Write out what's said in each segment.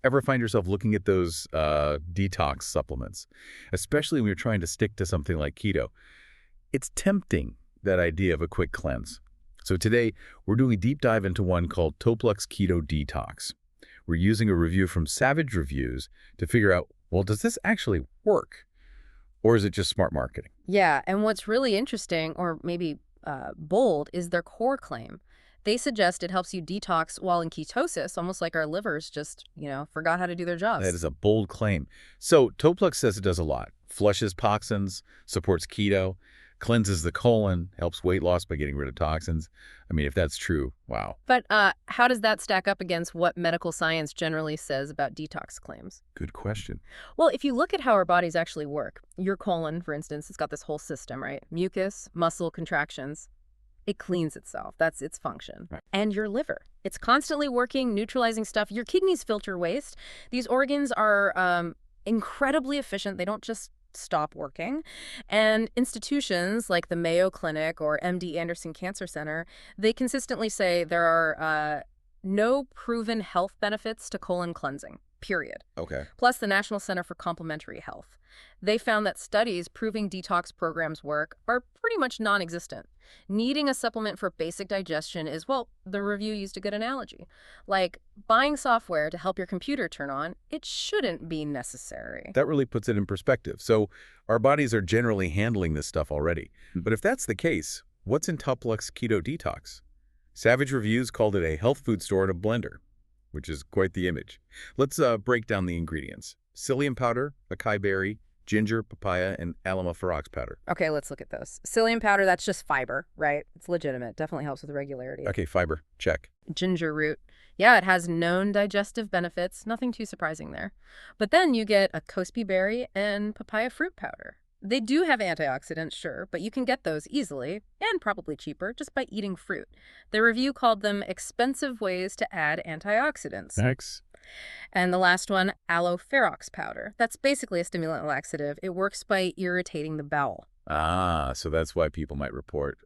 Ever find yourself looking at those detox supplements, especially when you're trying to stick to something like keto? It's tempting, that idea of a quick cleanse. So today, we're doing a deep dive into one called Toplux Keto Detox. We're using a review from Savage Reviews to figure out, well, does this actually work? Or is it just smart marketing? Yeah, and what's really interesting, or maybe bold, is their core claim. They suggest it helps you detox while in ketosis, almost like our livers just, forgot how to do their That jobs. is a bold claim. So Toplux says it does a lot. Flushes toxins, supports keto, cleanses the colon, helps weight loss by getting rid of toxins. I mean, if that's true, wow. But how does that stack up against what medical science generally says about detox claims? Good question. Well, if you look at how our bodies actually work, your colon, for instance, it's got this whole system, right? Mucus, muscle contractions. It cleans itself. That's its function. Right. And your liver. It's constantly working, neutralizing stuff. Your kidneys filter waste. These organs are incredibly efficient. They don't just stop working. And institutions like the Mayo Clinic or MD Anderson Cancer Center, they consistently say there are no proven health benefits to colon cleansing, period. Okay. Plus the National Center for Complementary Health. They found that studies proving detox programs work are pretty much non-existent. Needing a supplement for basic digestion is, well, the review used a good analogy. Like buying software to help your computer turn on, it shouldn't be necessary. That really puts it in perspective. So our bodies are generally handling this stuff already. But if that's the case, what's in Toplux Keto Detox? Savage Reviews called it a health food store in a blender, which is quite the image. Let's break down the ingredients. Psyllium powder, acai berry, ginger, papaya, and alama ferox powder. Okay, let's look at those. Psyllium powder, that's just fiber, right? It's legitimate. Definitely helps with regularity. Okay, fiber, check. Ginger root. Yeah, it has known digestive benefits. Nothing too surprising there. But then you get a cosby berry and papaya fruit powder. They do have antioxidants, sure, but you can get those easily, and probably cheaper, just by eating fruit. The review called them expensive ways to add antioxidants. Thanks. And the last one, aloe ferox powder. That's basically a stimulant laxative. It works by irritating the bowel. Ah, so that's why people might report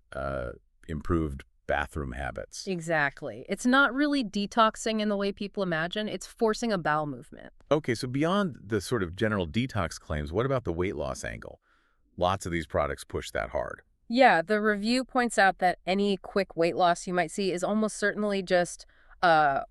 improved bathroom habits. Exactly. It's not really detoxing in the way people imagine. It's forcing a bowel movement. Okay, so beyond the sort of general detox claims, what about the weight loss angle? Lots of these products push that hard. Yeah, the review points out that any quick weight loss you might see is almost certainly just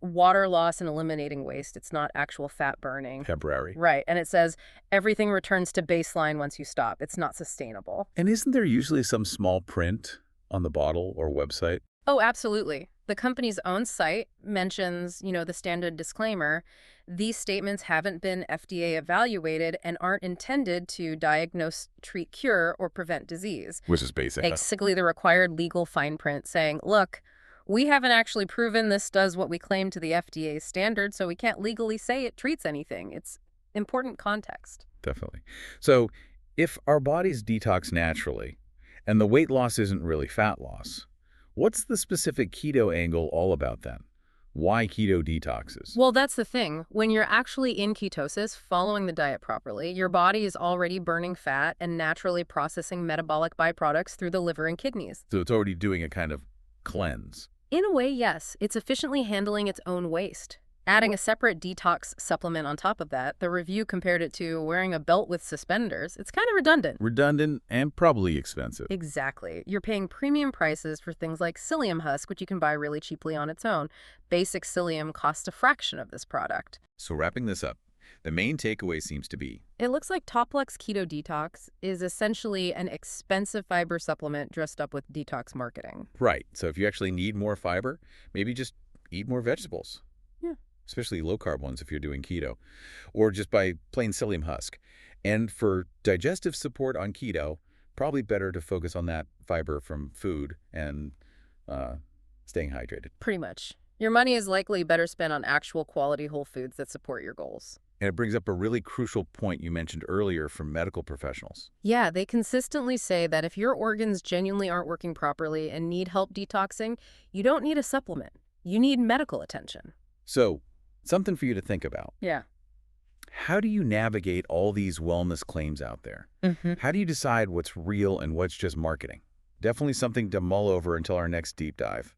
water loss and eliminating waste. It's not actual fat burning. Temporary. Right. And it says everything returns to baseline once you stop. It's not sustainable. And isn't there usually some small print on the bottle or website? Oh, absolutely. The company's own site mentions, the standard disclaimer. These statements haven't been FDA evaluated and aren't intended to diagnose, treat, cure, or prevent disease. Which is basic. Basically, the required legal fine print saying, look, we haven't actually proven this does what we claim to the FDA standard, so we can't legally say it treats anything. It's important context. Definitely. So if our bodies detox naturally and the weight loss isn't really fat loss, what's the specific keto angle all about then? Why keto detoxes? Well, that's the thing. When you're actually in ketosis, following the diet properly, your body is already burning fat and naturally processing metabolic byproducts through the liver and kidneys. So it's already doing a kind of cleanse. In a way, yes. It's efficiently handling its own waste. Adding a separate detox supplement on top of that, the review compared it to wearing a belt with suspenders. It's kind of redundant. Redundant and probably expensive. Exactly. You're paying premium prices for things like psyllium husk, which you can buy really cheaply on its own. Basic psyllium costs a fraction of this product. So wrapping this up, the main takeaway seems to be, It looks like Toplux Keto Detox is essentially an expensive fiber supplement dressed up with detox marketing. right, so if you actually need more fiber, maybe just eat more vegetables. Yeah. Especially low-carb ones if you're doing keto, or just by plain psyllium husk. And for digestive support on keto, probably better to focus on that fiber from food and staying hydrated. Pretty much. Your money is likely better spent on actual quality whole foods that support your goals. And it brings up a really crucial point you mentioned earlier from medical professionals. Yeah, they consistently say that if your organs genuinely aren't working properly and need help detoxing, you don't need a supplement. You need medical attention. So, something for you to think about. Yeah. How do you navigate all these wellness claims out there? How do you decide what's real and what's just marketing? Definitely something to mull over until our next deep dive.